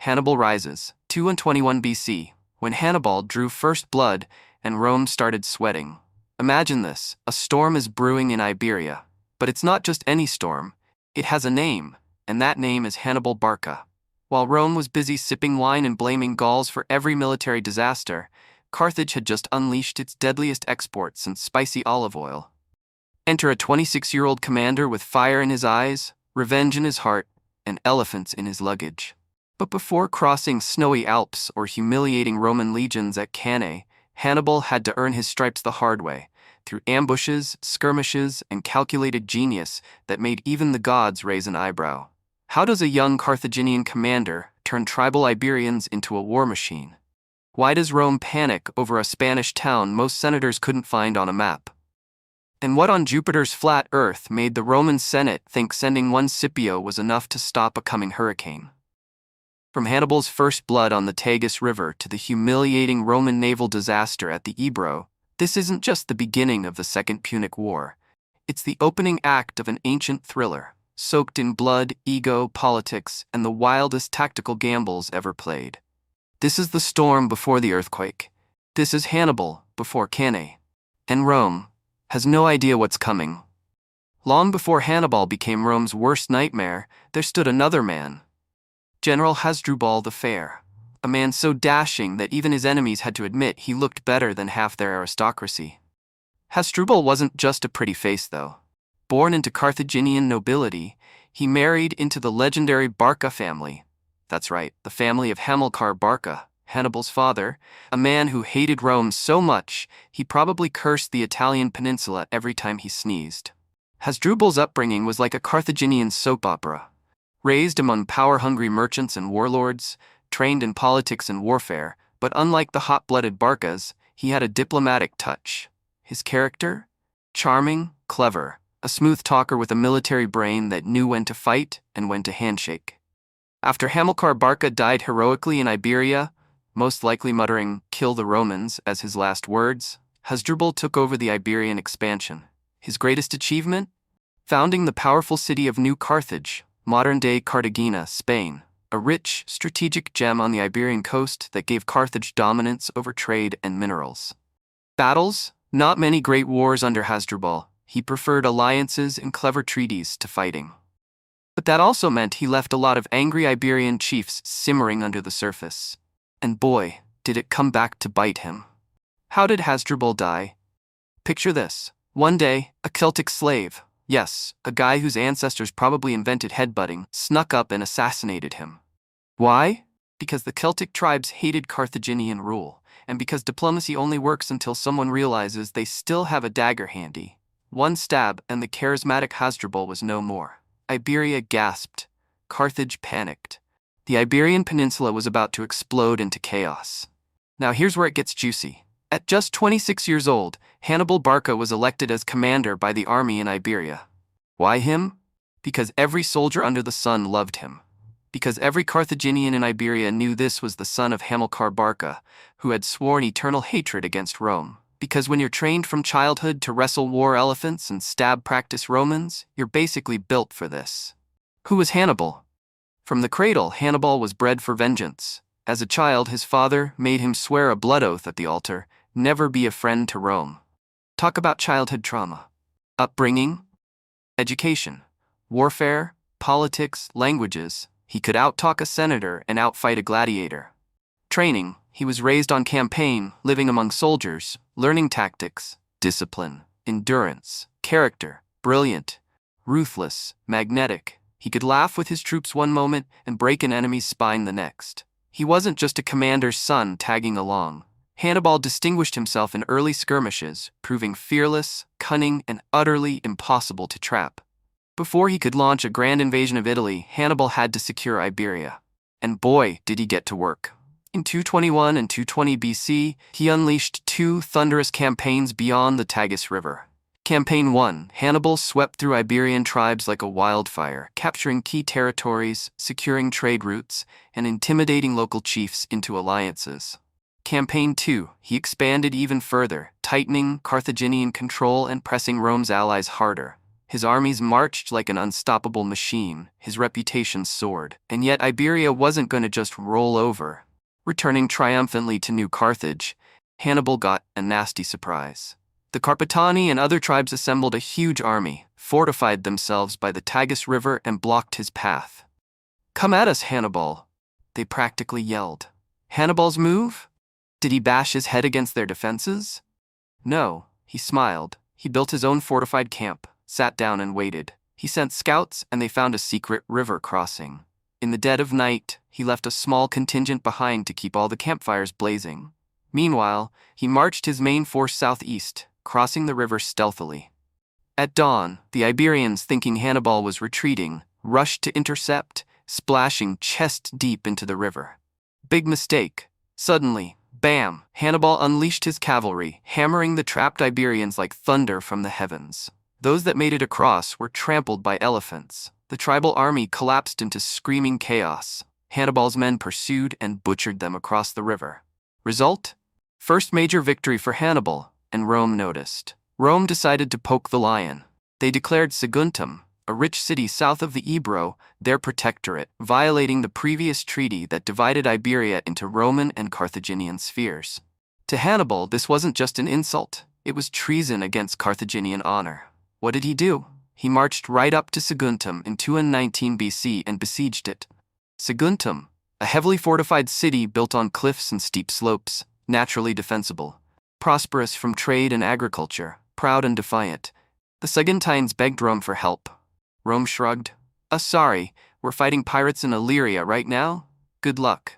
Hannibal rises, 221 BC, when Hannibal drew first blood and Rome started sweating. Imagine this, a storm is brewing in Iberia. But it's not just any storm, it has a name, and that name is Hannibal Barca. While Rome was busy sipping wine and blaming Gauls for every military disaster, Carthage had just unleashed its deadliest export since spicy olive oil. Enter a 26-year-old commander with fire in his eyes, revenge in his heart, and elephants in his luggage. But before crossing snowy Alps or humiliating Roman legions at Cannae, Hannibal had to earn his stripes the hard way, through ambushes, skirmishes, and calculated genius that made even the gods raise an eyebrow. How does a young Carthaginian commander turn tribal Iberians into a war machine? Why does Rome panic over a Spanish town most senators couldn't find on a map? And what on Jupiter's flat Earth made the Roman Senate think sending one Scipio was enough to stop a coming hurricane? From Hannibal's first blood on the Tagus River to the humiliating Roman naval disaster at the Ebro, this isn't just the beginning of the Second Punic War. It's the opening act of an ancient thriller, soaked in blood, ego, politics, and the wildest tactical gambles ever played. This is the storm before the earthquake. This is Hannibal before Cannae. And Rome has no idea what's coming. Long before Hannibal became Rome's worst nightmare, there stood another man, General Hasdrubal the Fair, a man so dashing that even his enemies had to admit he looked better than half their aristocracy. Hasdrubal wasn't just a pretty face, though. Born into Carthaginian nobility, he married into the legendary Barca family. That's right, the family of Hamilcar Barca, Hannibal's father, a man who hated Rome so much he probably cursed the Italian peninsula every time he sneezed. Hasdrubal's upbringing was like a Carthaginian soap opera. Raised among power-hungry merchants and warlords, trained in politics and warfare, but unlike the hot-blooded Barcas, he had a diplomatic touch. His character? Charming, clever, a smooth talker with a military brain that knew when to fight and when to handshake. After Hamilcar Barca died heroically in Iberia, most likely muttering, "Kill the Romans," as his last words, Hasdrubal took over the Iberian expansion. His greatest achievement? Founding the powerful city of New Carthage, modern-day Cartagena, Spain, a rich, strategic gem on the Iberian coast that gave Carthage dominance over trade and minerals. Battles? Not many great wars under Hasdrubal. He preferred alliances and clever treaties to fighting. But that also meant he left a lot of angry Iberian chiefs simmering under the surface. And boy, did it come back to bite him. How did Hasdrubal die? Picture this. One day, a Celtic slave, yes, a guy whose ancestors probably invented headbutting, snuck up and assassinated him. Why? Because the Celtic tribes hated Carthaginian rule, and because diplomacy only works until someone realizes they still have a dagger handy. One stab and the charismatic Hasdrubal was no more. Iberia gasped. Carthage panicked. The Iberian Peninsula was about to explode into chaos. Now here's where it gets juicy. At just 26 years old, Hannibal Barca was elected as commander by the army in Iberia. Why him? Because every soldier under the sun loved him. Because every Carthaginian in Iberia knew this was the son of Hamilcar Barca, who had sworn eternal hatred against Rome. Because when you're trained from childhood to wrestle war elephants and stab practice Romans, you're basically built for this. Who was Hannibal? From the cradle, Hannibal was bred for vengeance. As a child, his father made him swear a blood oath at the altar, never be a friend to Rome. Talk about childhood trauma. Upbringing? Education. Warfare, politics, languages. He could outtalk a senator and outfight a gladiator. Training. He was raised on campaign, living among soldiers, learning tactics, discipline, endurance, character, brilliant, ruthless, magnetic. He could laugh with his troops one moment and break an enemy's spine the next. He wasn't just a commander's son tagging along. Hannibal distinguished himself in early skirmishes, proving fearless, cunning, and utterly impossible to trap. Before he could launch a grand invasion of Italy, Hannibal had to secure Iberia. And boy, did he get to work. In 221 and 220 BC, he unleashed two thunderous campaigns beyond the Tagus River. Campaign 1, Hannibal swept through Iberian tribes like a wildfire, capturing key territories, securing trade routes, and intimidating local chiefs into alliances. Campaign 2, he expanded even further, tightening Carthaginian control and pressing Rome's allies harder. His armies marched like an unstoppable machine, his reputation soared. And yet Iberia wasn't going to just roll over. Returning triumphantly to New Carthage, Hannibal got a nasty surprise. The Carpetani and other tribes assembled a huge army, fortified themselves by the Tagus River, and blocked his path. "Come at us, Hannibal," they practically yelled. Hannibal's move? Did he bash his head against their defenses? No, he smiled. He built his own fortified camp, sat down and waited. He sent scouts, and they found a secret river crossing. In the dead of night, he left a small contingent behind to keep all the campfires blazing. Meanwhile, he marched his main force southeast, crossing the river stealthily. At dawn, the Iberians, thinking Hannibal was retreating, rushed to intercept, splashing chest-deep into the river. Big mistake. Suddenly, bam! Hannibal unleashed his cavalry, hammering the trapped Iberians like thunder from the heavens. Those that made it across were trampled by elephants. The tribal army collapsed into screaming chaos. Hannibal's men pursued and butchered them across the river. Result? First major victory for Hannibal, and Rome noticed. Rome decided to poke the lion. They declared Saguntum, a rich city south of the Ebro, their protectorate, violating the previous treaty that divided Iberia into Roman and Carthaginian spheres. To Hannibal, this wasn't just an insult, it was treason against Carthaginian honor. What did he do? He marched right up to Saguntum in 219 BC and besieged it. Saguntum, a heavily fortified city built on cliffs and steep slopes, naturally defensible, prosperous from trade and agriculture, proud and defiant. The Saguntines begged Rome for help. Rome shrugged. Sorry, we're fighting pirates in Illyria right now. Good luck."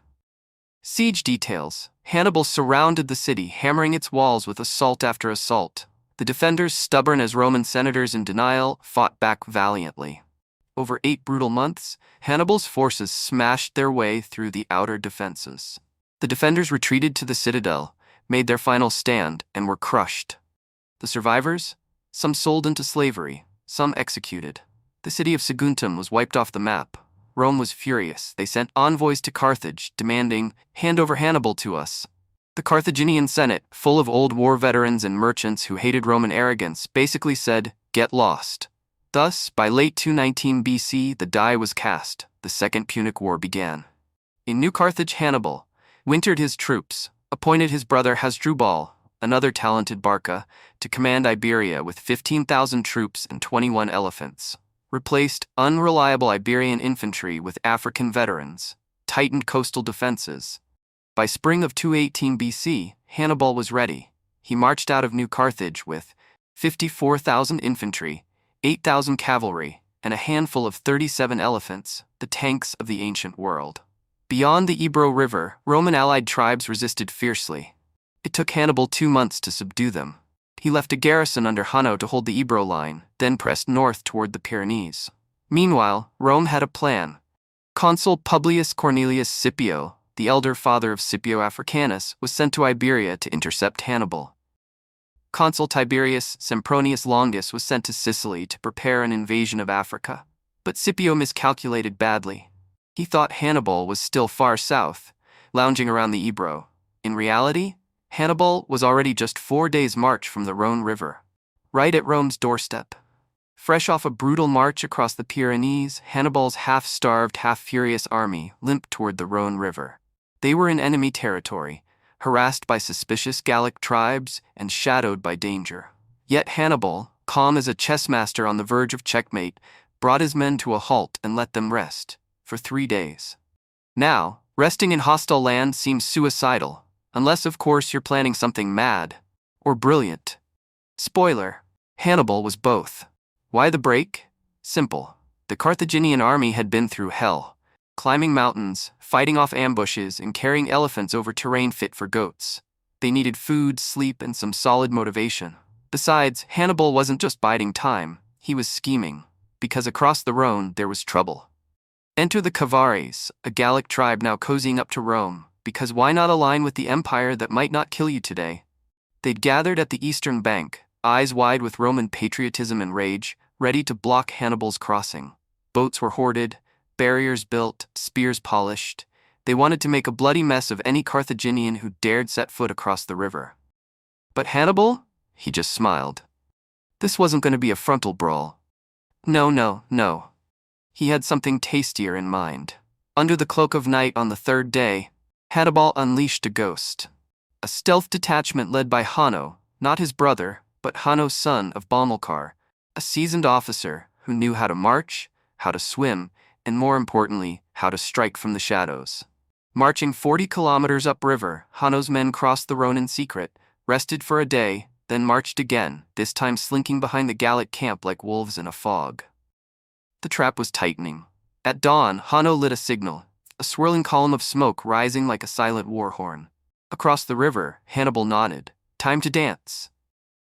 Siege details. Hannibal surrounded the city, hammering its walls with assault after assault. The defenders, stubborn as Roman senators in denial, fought back valiantly. Over 8 brutal months, Hannibal's forces smashed their way through the outer defenses. The defenders retreated to the citadel, made their final stand, and were crushed. The survivors? Some sold into slavery, some executed. The city of Saguntum was wiped off the map. Rome was furious. They sent envoys to Carthage, demanding, "Hand over Hannibal to us." The Carthaginian Senate, full of old war veterans and merchants who hated Roman arrogance, basically said, "Get lost." Thus, by late 219 BC, the die was cast. The Second Punic War began. In New Carthage, Hannibal wintered his troops, appointed his brother Hasdrubal, another talented Barca, to command Iberia with 15,000 troops and 21 elephants. Replaced unreliable Iberian infantry with African veterans, tightened coastal defenses. By spring of 218 BC, Hannibal was ready. He marched out of New Carthage with 54,000 infantry, 8,000 cavalry, and a handful of 37 elephants, the tanks of the ancient world. Beyond the Ebro River, Roman allied tribes resisted fiercely. It took Hannibal 2 months to subdue them. He left a garrison under Hanno to hold the Ebro line, then pressed north toward the Pyrenees. Meanwhile, Rome had a plan. Consul Publius Cornelius Scipio, the elder father of Scipio Africanus, was sent to Iberia to intercept Hannibal. Consul Tiberius Sempronius Longus was sent to Sicily to prepare an invasion of Africa. But Scipio miscalculated badly. He thought Hannibal was still far south, lounging around the Ebro. In reality, Hannibal was already just 4 days' march from the Rhone River, right at Rome's doorstep. Fresh off a brutal march across the Pyrenees, Hannibal's half-starved, half-furious army limped toward the Rhone River. They were in enemy territory, harassed by suspicious Gallic tribes and shadowed by danger. Yet Hannibal, calm as a chess master on the verge of checkmate, brought his men to a halt and let them rest, for 3 days. Now, resting in hostile land seems suicidal, unless of course you're planning something mad or brilliant. Spoiler, Hannibal was both. Why the break? Simple. The Carthaginian army had been through hell, climbing mountains, fighting off ambushes, and carrying elephants over terrain fit for goats. They needed food, sleep, and some solid motivation. Besides, Hannibal wasn't just biding time, he was scheming, because across the Rhone there was trouble. Enter the Cavares, a Gallic tribe now cozying up to Rome, because why not align with the empire that might not kill you today? They'd gathered at the eastern bank, eyes wide with Roman patriotism and rage, ready to block Hannibal's crossing. Boats were hoarded, barriers built, spears polished. They wanted to make a bloody mess of any Carthaginian who dared set foot across the river. But Hannibal? He just smiled. This wasn't going to be a frontal brawl. No, no, no. He had something tastier in mind. Under the cloak of night on the third day, Hannibal unleashed a ghost. A stealth detachment led by Hanno, not his brother, but Hanno's son of Bomilcar, a seasoned officer who knew how to march, how to swim, and more importantly, how to strike from the shadows. Marching 40 kilometers upriver, Hanno's men crossed the Rhone in secret, rested for a day, then marched again, this time slinking behind the Gallic camp like wolves in a fog. The trap was tightening. At dawn, Hanno lit a signal, a swirling column of smoke rising like a silent war horn. Across the river, Hannibal nodded. Time to dance.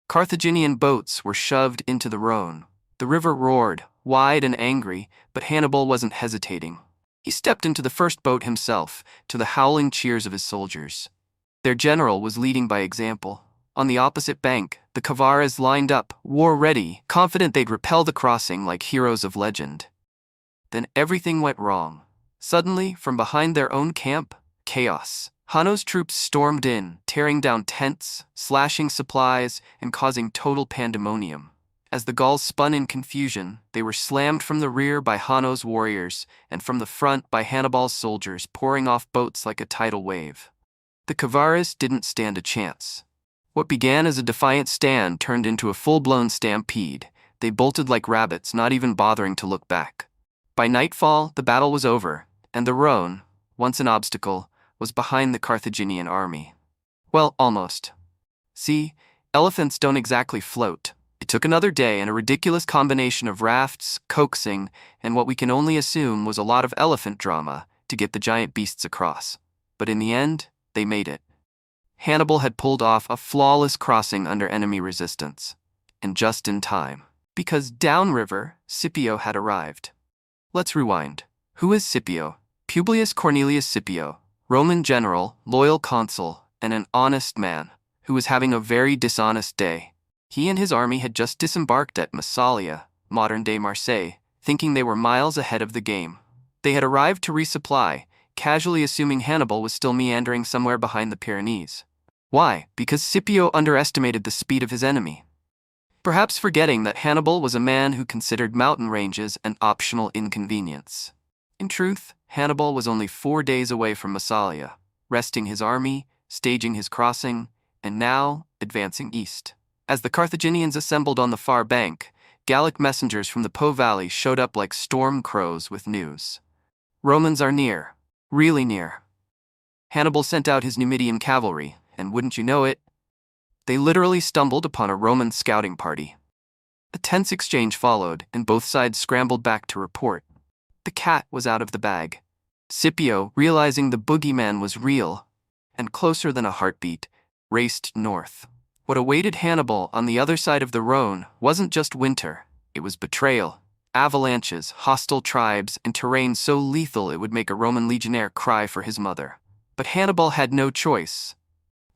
Carthaginian boats were shoved into the Rhone. The river roared, wide and angry, but Hannibal wasn't hesitating. He stepped into the first boat himself, to the howling cheers of his soldiers. Their general was leading by example. On the opposite bank, the Cavares lined up, war-ready, confident they'd repel the crossing like heroes of legend. Then everything went wrong. Suddenly, from behind their own camp, chaos. Hanno's troops stormed in, tearing down tents, slashing supplies, and causing total pandemonium. As the Gauls spun in confusion, they were slammed from the rear by Hanno's warriors, and from the front by Hannibal's soldiers pouring off boats like a tidal wave. The Cavares didn't stand a chance. What began as a defiant stand turned into a full-blown stampede. They bolted like rabbits, not even bothering to look back. By nightfall, the battle was over, and the Rhone, once an obstacle, was behind the Carthaginian army. Well, almost. See, elephants don't exactly float. It took another day and a ridiculous combination of rafts, coaxing, and what we can only assume was a lot of elephant drama to get the giant beasts across. But in the end, they made it. Hannibal had pulled off a flawless crossing under enemy resistance, and just in time, because downriver, Scipio had arrived. Let's rewind. Who is Scipio? Publius Cornelius Scipio, Roman general, loyal consul, and an honest man, who was having a very dishonest day. He and his army had just disembarked at Massalia, modern-day Marseille, thinking they were miles ahead of the game. They had arrived to resupply, casually assuming Hannibal was still meandering somewhere behind the Pyrenees. Why? Because Scipio underestimated the speed of his enemy. Perhaps forgetting that Hannibal was a man who considered mountain ranges an optional inconvenience. In truth, Hannibal was only 4 days away from Massalia, resting his army, staging his crossing, and now advancing east. As the Carthaginians assembled on the far bank, Gallic messengers from the Po Valley showed up like storm crows with news. Romans are near, really near. Hannibal sent out his Numidian cavalry, and wouldn't you know it, they literally stumbled upon a Roman scouting party. A tense exchange followed, and both sides scrambled back to report. The cat was out of the bag. Scipio, realizing the boogeyman was real, and closer than a heartbeat, raced north. What awaited Hannibal on the other side of the Rhone wasn't just winter, it was betrayal, avalanches, hostile tribes, and terrain so lethal it would make a Roman legionnaire cry for his mother. But Hannibal had no choice.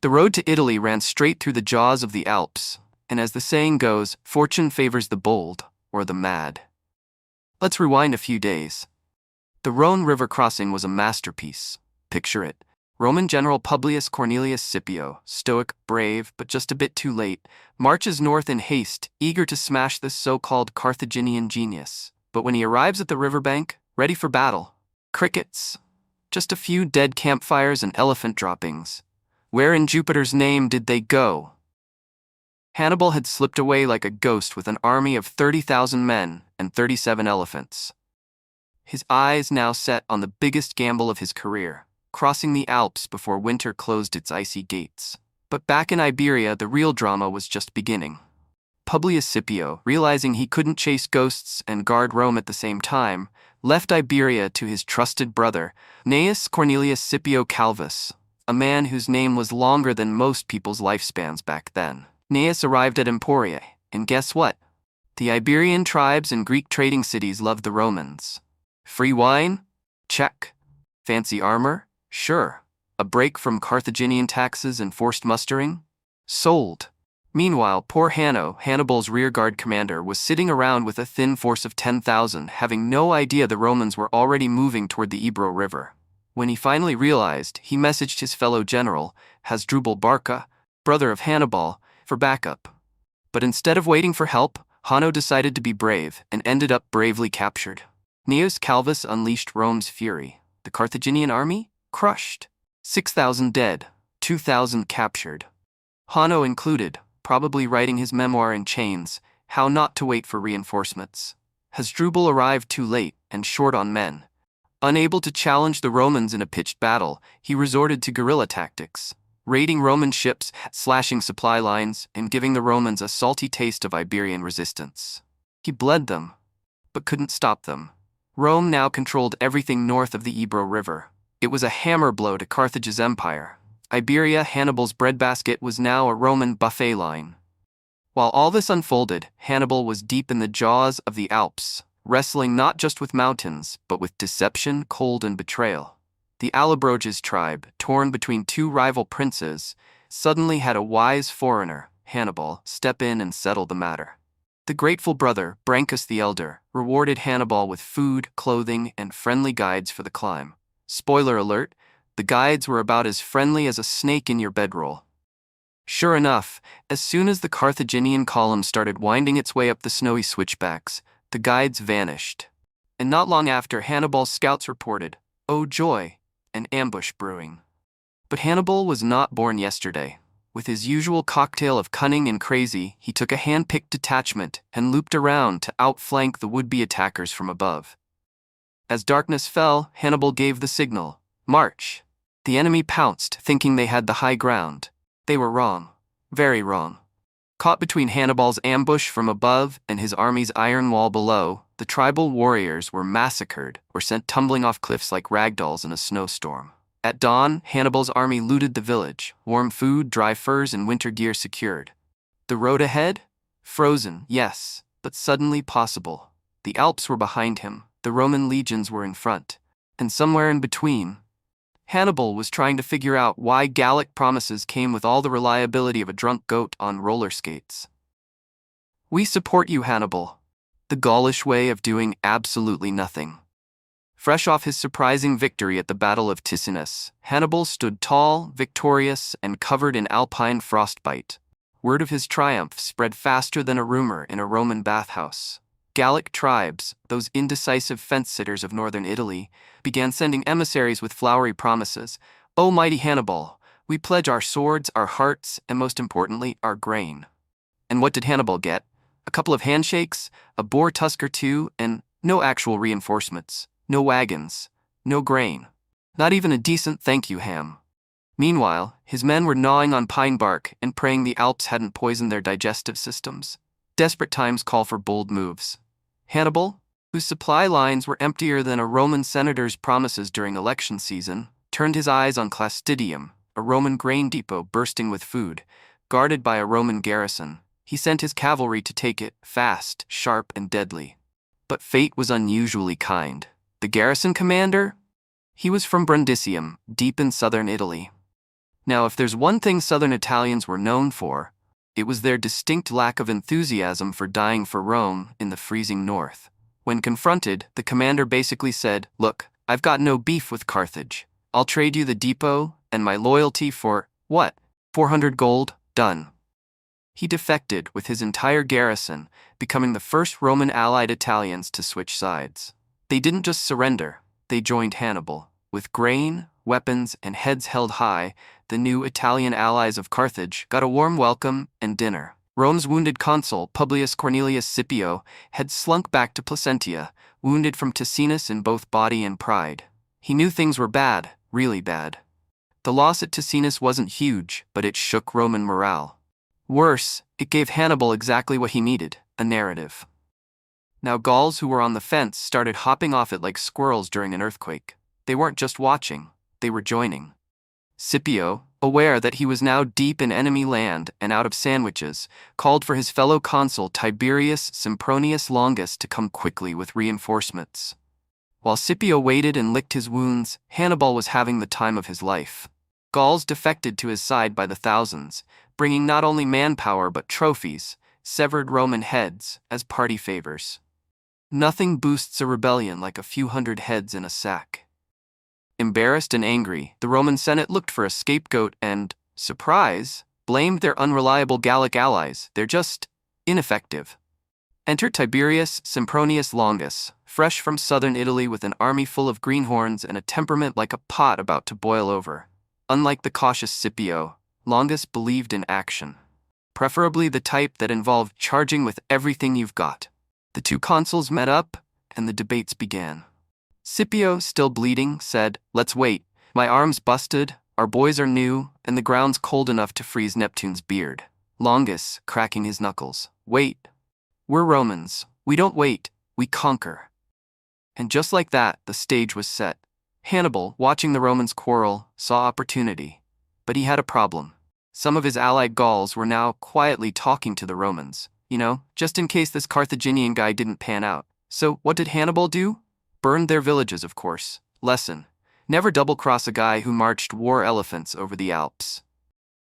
The road to Italy ran straight through the jaws of the Alps, and as the saying goes, fortune favors the bold, or the mad. Let's rewind a few days. The Rhone River crossing was a masterpiece. Picture it. Roman general Publius Cornelius Scipio, stoic, brave, but just a bit too late, marches north in haste, eager to smash this so-called Carthaginian genius. But when he arrives at the riverbank, ready for battle, crickets. Just a few dead campfires and elephant droppings. Where in Jupiter's name did they go? Hannibal had slipped away like a ghost with an army of 30,000 men and 37 elephants. His eyes now set on the biggest gamble of his career, crossing the Alps before winter closed its icy gates. But back in Iberia, the real drama was just beginning. Publius Scipio, realizing he couldn't chase ghosts and guard Rome at the same time, left Iberia to his trusted brother, Gnaeus Cornelius Scipio Calvus, a man whose name was longer than most people's lifespans back then. Gnaeus arrived at Emporia, and guess what? The Iberian tribes and Greek trading cities loved the Romans. Free wine? Check. Fancy armor? Sure. A break from Carthaginian taxes and forced mustering? Sold. Meanwhile, poor Hanno, Hannibal's rearguard commander, was sitting around with a thin force of 10,000, having no idea the Romans were already moving toward the Ebro River. When he finally realized, he messaged his fellow general, Hasdrubal Barca, brother of Hannibal, for backup. But instead of waiting for help, Hanno decided to be brave and ended up bravely captured. Gnaeus Calvus unleashed Rome's fury. The Carthaginian army? Crushed. 6,000 dead, 2,000 captured. Hanno included, probably writing his memoir in chains, How Not to Wait for Reinforcements. Hasdrubal arrived too late and short on men. Unable to challenge the Romans in a pitched battle, he resorted to guerrilla tactics, raiding Roman ships, slashing supply lines, and giving the Romans a salty taste of Iberian resistance. He bled them, but couldn't stop them. Rome now controlled everything north of the Ebro River. It was a hammer blow to Carthage's empire. Iberia, Hannibal's breadbasket, was now a Roman buffet line. While all this unfolded, Hannibal was deep in the jaws of the Alps, wrestling not just with mountains, but with deception, cold, and betrayal. The Allobroges tribe, torn between two rival princes, suddenly had a wise foreigner, Hannibal, step in and settle the matter. The grateful brother, Brancus the Elder, rewarded Hannibal with food, clothing, and friendly guides for the climb. Spoiler alert, the guides were about as friendly as a snake in your bedroll. Sure enough, as soon as the Carthaginian column started winding its way up the snowy switchbacks, the guides vanished. And not long after, Hannibal's scouts reported, oh joy, an ambush brewing. But Hannibal was not born yesterday. With his usual cocktail of cunning and crazy, he took a hand-picked detachment and looped around to outflank the would-be attackers from above. As darkness fell, Hannibal gave the signal, march. The enemy pounced, thinking they had the high ground. They were wrong. Very wrong. Caught between Hannibal's ambush from above and his army's iron wall below, the tribal warriors were massacred or sent tumbling off cliffs like ragdolls in a snowstorm. At dawn, Hannibal's army looted the village, warm food, dry furs, and winter gear secured. The road ahead? Frozen, yes, but suddenly possible. The Alps were behind him, the Roman legions were in front, and somewhere in between, Hannibal was trying to figure out why Gallic promises came with all the reliability of a drunk goat on roller skates. We support you, Hannibal. The Gaulish way of doing absolutely nothing. Fresh off his surprising victory at the Battle of Ticinus, Hannibal stood tall, victorious, and covered in alpine frostbite. Word of his triumph spread faster than a rumor in a Roman bathhouse. Gallic tribes, those indecisive fence-sitters of northern Italy, began sending emissaries with flowery promises. O mighty Hannibal, we pledge our swords, our hearts, and most importantly, our grain. And what did Hannibal get? A couple of handshakes, a boar tusk or two, and no actual reinforcements, no wagons, no grain. Not even a decent thank you, Ham. Meanwhile, his men were gnawing on pine bark and praying the Alps hadn't poisoned their digestive systems. Desperate times call for bold moves. Hannibal, whose supply lines were emptier than a Roman senator's promises during election season, turned his eyes on Clastidium, a Roman grain depot bursting with food, guarded by a Roman garrison. He sent his cavalry to take it, fast, sharp, and deadly. But fate was unusually kind. The garrison commander? He was from Brundisium, deep in southern Italy. Now, if there's one thing southern Italians were known for, it was their distinct lack of enthusiasm for dying for Rome in the freezing north. When confronted, the commander basically said, look, I've got no beef with Carthage. I'll trade you the depot and my loyalty for, what? 400 gold? Done. He defected with his entire garrison, becoming the first Roman allied Italians to switch sides. They didn't just surrender, they joined Hannibal. With grain, weapons, and heads held high, the new Italian allies of Carthage got a warm welcome and dinner. Rome's wounded consul, Publius Cornelius Scipio, had slunk back to Placentia, wounded from Ticinus in both body and pride. He knew things were bad, really bad. The loss at Ticinus wasn't huge, but it shook Roman morale. Worse, it gave Hannibal exactly what he needed, a narrative. Now Gauls who were on the fence started hopping off it like squirrels during an earthquake. They weren't just watching, they were joining. Scipio, aware that he was now deep in enemy land and out of sandwiches, called for his fellow consul Tiberius Sempronius Longus to come quickly with reinforcements. While Scipio waited and licked his wounds, Hannibal was having the time of his life. Gauls defected to his side by the thousands, bringing not only manpower but trophies, severed Roman heads, as party favors. Nothing boosts a rebellion like a few hundred heads in a sack. Embarrassed and angry, the Roman Senate looked for a scapegoat and, surprise, blamed their unreliable Gallic allies. They're just ineffective. Enter Tiberius Sempronius Longus, fresh from southern Italy with an army full of greenhorns and a temperament like a pot about to boil over. Unlike the cautious Scipio, Longus believed in action. Preferably the type that involved charging with everything you've got. The two consuls met up, and the debates began. Scipio, still bleeding, said, "Let's wait. My arm's busted, our boys are new, and the ground's cold enough to freeze Neptune's beard." Longus, cracking his knuckles, "Wait. We're Romans. We don't wait, we conquer." And just like that, the stage was set. Hannibal, watching the Romans quarrel, saw opportunity. But he had a problem. Some of his allied Gauls were now quietly talking to the Romans, just in case this Carthaginian guy didn't pan out. So what did Hannibal do? Burned their villages, of course. Lesson: never double-cross a guy who marched war elephants over the Alps.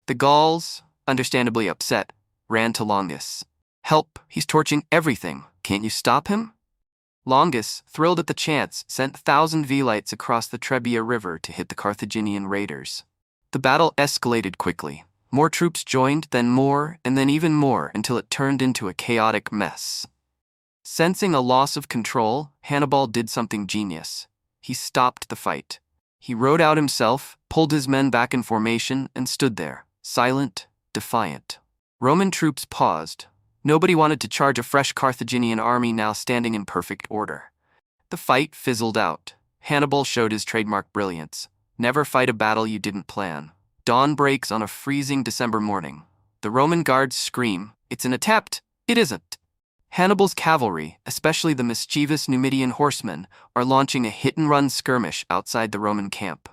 The Gauls, understandably upset, ran to Longus. "Help, he's torching everything. Can't you stop him?" Longus, thrilled at the chance, sent 1,000 Velites across the Trebia River to hit the Carthaginian raiders. The battle escalated quickly. More troops joined, then more, and then even more, until it turned into a chaotic mess. Sensing a loss of control, Hannibal did something genius. He stopped the fight. He rode out himself, pulled his men back in formation, and stood there, silent, defiant. Roman troops paused. Nobody wanted to charge a fresh Carthaginian army now standing in perfect order. The fight fizzled out. Hannibal showed his trademark brilliance. Never fight a battle you didn't plan. Dawn breaks on a freezing December morning. The Roman guards scream, "It's an attempt!" It isn't. Hannibal's cavalry, especially the mischievous Numidian horsemen, are launching a hit-and-run skirmish outside the Roman camp.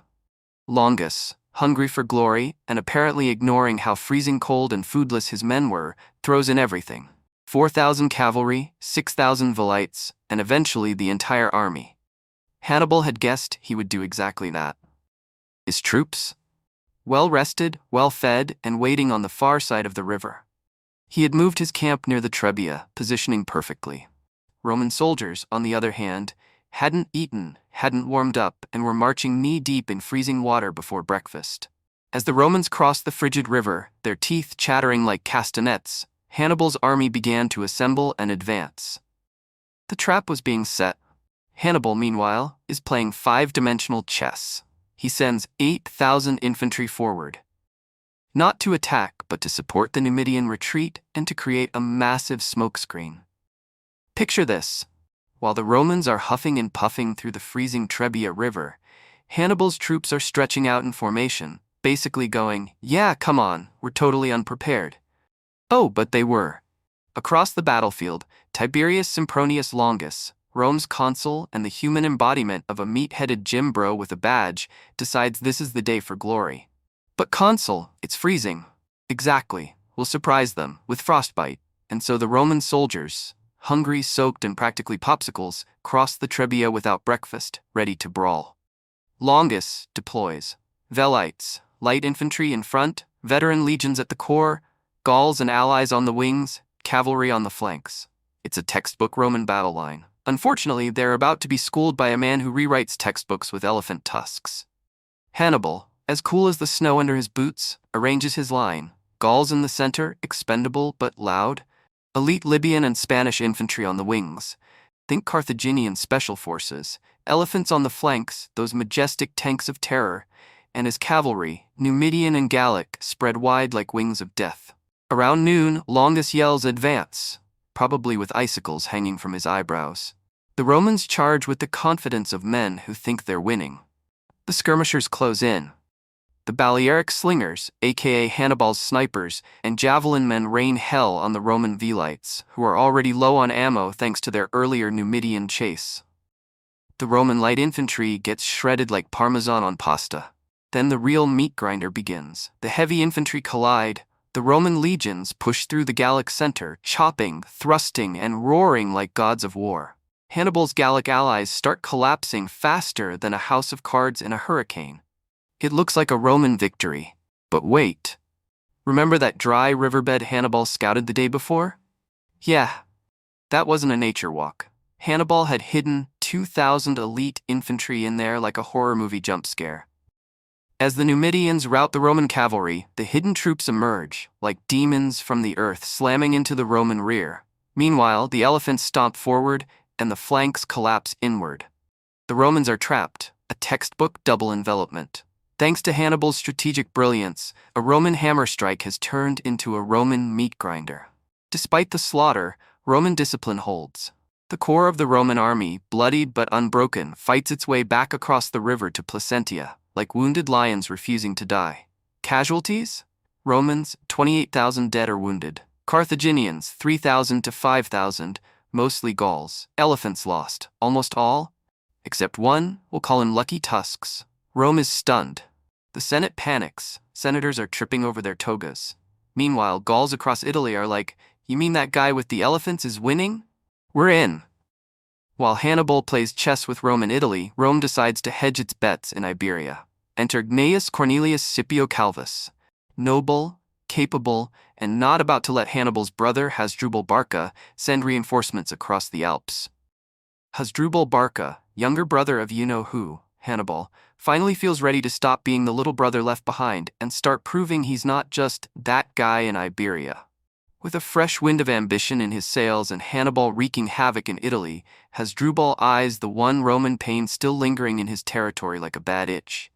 Longus, hungry for glory and apparently ignoring how freezing cold and foodless his men were, throws in everything. 4,000 cavalry, 6,000 Velites, and eventually the entire army. Hannibal had guessed he would do exactly that. His troops? Well-rested, well-fed, and waiting on the far side of the river. He had moved his camp near the Trebia, positioning perfectly. Roman soldiers, on the other hand, hadn't eaten, hadn't warmed up, and were marching knee-deep in freezing water before breakfast. As the Romans crossed the frigid river, their teeth chattering like castanets, Hannibal's army began to assemble and advance. The trap was being set. Hannibal, meanwhile, is playing five-dimensional chess. He sends 8,000 infantry forward. Not to attack, but to support the Numidian retreat and to create a massive smokescreen. Picture this. While the Romans are huffing and puffing through the freezing Trebia River, Hannibal's troops are stretching out in formation, basically going, "Yeah, come on, we're totally unprepared." Oh, but they were. Across the battlefield, Tiberius Sempronius Longus, Rome's consul and the human embodiment of a meat-headed gym bro with a badge, decides this is the day for glory. "But consul, it's freezing." "Exactly, we'll surprise them, with frostbite." And so the Roman soldiers, hungry, soaked, and practically popsicles, crossed the Trebia without breakfast, ready to brawl. Longus deploys. Velites, light infantry in front, veteran legions at the core, Gauls and allies on the wings, cavalry on the flanks. It's a textbook Roman battle line. Unfortunately, they're about to be schooled by a man who rewrites textbooks with elephant tusks. Hannibal, as cool as the snow under his boots, arranges his line. Gauls in the center, expendable but loud. Elite Libyan and Spanish infantry on the wings. Think Carthaginian special forces. Elephants on the flanks, those majestic tanks of terror. And his cavalry, Numidian and Gallic, spread wide like wings of death. Around noon, Longus yells, "Advance!" probably with icicles hanging from his eyebrows. The Romans charge with the confidence of men who think they're winning. The skirmishers close in. The Balearic slingers, aka Hannibal's snipers, and javelin men rain hell on the Roman Velites, who are already low on ammo thanks to their earlier Numidian chase. The Roman light infantry gets shredded like parmesan on pasta. Then the real meat grinder begins. The heavy infantry collide. The Roman legions push through the Gallic center, chopping, thrusting, and roaring like gods of war. Hannibal's Gallic allies start collapsing faster than a house of cards in a hurricane. It looks like a Roman victory. But wait. Remember that dry riverbed Hannibal scouted the day before? Yeah, that wasn't a nature walk. Hannibal had hidden 2,000 elite infantry in there like a horror movie jump scare. As the Numidians rout the Roman cavalry, the hidden troops emerge, like demons from the earth slamming into the Roman rear. Meanwhile, the elephants stomp forward and the flanks collapse inward. The Romans are trapped, a textbook double envelopment. Thanks to Hannibal's strategic brilliance, a Roman hammer strike has turned into a Roman meat grinder. Despite the slaughter, Roman discipline holds. The core of the Roman army, bloodied but unbroken, fights its way back across the river to Placentia, like wounded lions refusing to die. Casualties? Romans, 28,000 dead or wounded. Carthaginians, 3,000 to 5,000, mostly Gauls. Elephants lost, almost all, except one, we'll call him Lucky Tusks. Rome is stunned. The Senate panics. Senators are tripping over their togas. Meanwhile, Gauls across Italy are like, "You mean that guy with the elephants is winning? We're in." While Hannibal plays chess with Rome in Italy, Rome decides to hedge its bets in Iberia. Enter Gnaeus Cornelius Scipio Calvus. Noble, capable, and not about to let Hannibal's brother Hasdrubal Barca send reinforcements across the Alps. Hasdrubal Barca, younger brother of you-know-who, Hannibal, finally feels ready to stop being the little brother left behind and start proving he's not just that guy in Iberia. With a fresh wind of ambition in his sails and Hannibal wreaking havoc in Italy, Hasdrubal eyes the one Roman pain still lingering in his territory like a bad itch.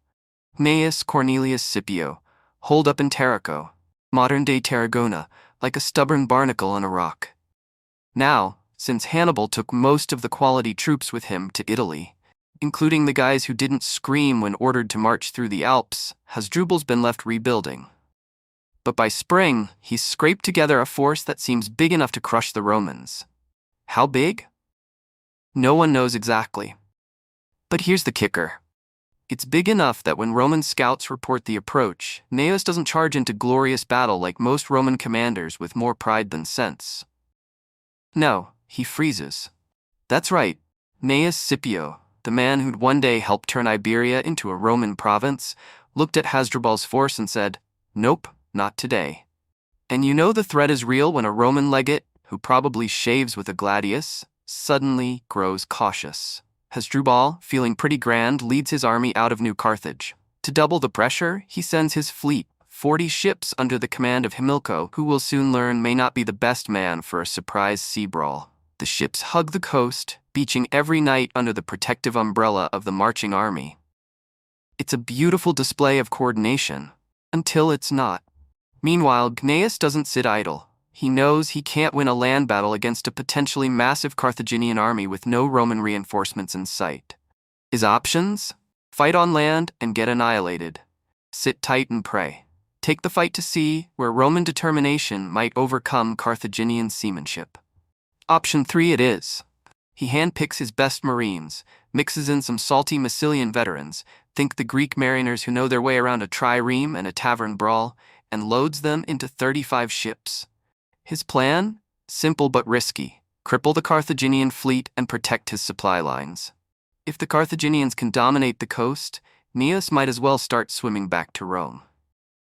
Gnaeus Cornelius Scipio, holed up in Tarraco, modern-day Tarragona, like a stubborn barnacle on a rock. Now, since Hannibal took most of the quality troops with him to Italy, including the guys who didn't scream when ordered to march through the Alps, Hasdrubal's been left rebuilding. But by spring, he's scraped together a force that seems big enough to crush the Romans. How big? No one knows exactly. But here's the kicker. It's big enough that when Roman scouts report the approach, Gnaeus doesn't charge into glorious battle like most Roman commanders with more pride than sense. No, he freezes. That's right, Gnaeus Scipio, the man who'd one day helped turn Iberia into a Roman province, looked at Hasdrubal's force and said, "Nope, not today." And you know the threat is real when a Roman legate, who probably shaves with a gladius, suddenly grows cautious. Hasdrubal, feeling pretty grand, leads his army out of New Carthage. To double the pressure, he sends his fleet, 40 ships under the command of Hamilcar, who we'll soon learn may not be the best man for a surprise sea brawl. The ships hug the coast, beaching every night under the protective umbrella of the marching army. It's a beautiful display of coordination, until it's not. Meanwhile, Gnaeus doesn't sit idle. He knows he can't win a land battle against a potentially massive Carthaginian army with no Roman reinforcements in sight. His options? Fight on land and get annihilated. Sit tight and pray. Take the fight to sea, where Roman determination might overcome Carthaginian seamanship. Option 3 it is. He handpicks his best marines, mixes in some salty Massilian veterans, think the Greek mariners who know their way around a trireme and a tavern brawl, and loads them into 35 ships. His plan? Simple but risky. Cripple the Carthaginian fleet and protect his supply lines. If the Carthaginians can dominate the coast, Gnaeus might as well start swimming back to Rome.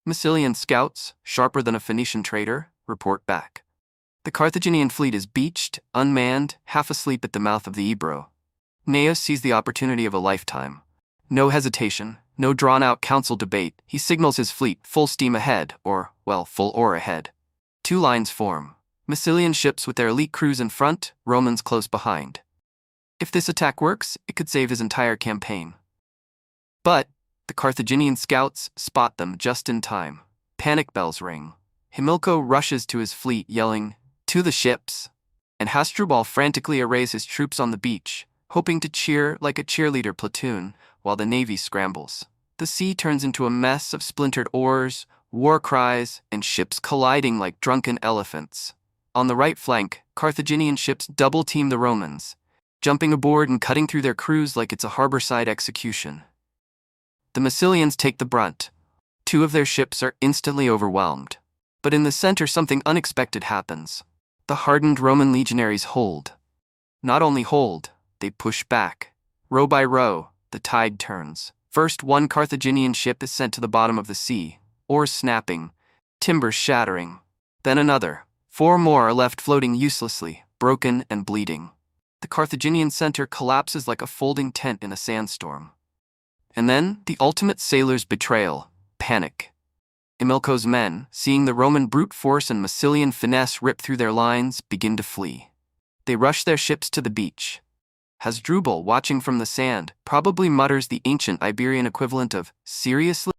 Massilian scouts, sharper than a Phoenician trader, report back. The Carthaginian fleet is beached, unmanned, half asleep at the mouth of the Ebro. Gnaeus sees the opportunity of a lifetime. No hesitation, no drawn-out council debate, he signals his fleet full steam ahead, or, well, full oar ahead. 2 lines form. Massilian ships with their elite crews in front, Romans close behind. If this attack works, it could save his entire campaign. But the Carthaginian scouts spot them just in time. Panic bells ring. Hamilcar rushes to his fleet yelling, "To the ships!" And Hasdrubal frantically arrays his troops on the beach, hoping to cheer like a cheerleader platoon while the navy scrambles. The sea turns into a mess of splintered oars, war cries, and ships colliding like drunken elephants. On the right flank, Carthaginian ships double-team the Romans, jumping aboard and cutting through their crews like it's a harborside execution. The Massilians take the brunt. 2 of their ships are instantly overwhelmed. But in the center, something unexpected happens. The hardened Roman legionaries hold. Not only hold, they push back. Row by row, the tide turns. First, one Carthaginian ship is sent to the bottom of the sea, oars snapping, timbers shattering. Then another. 4 more are left floating uselessly, broken and bleeding. The Carthaginian center collapses like a folding tent in a sandstorm. And then, the ultimate sailor's betrayal, panic. Hamilcar's men, seeing the Roman brute force and Massilian finesse rip through their lines, begin to flee. They rush their ships to the beach. Hasdrubal, watching from the sand, probably mutters the ancient Iberian equivalent of, "Seriously?"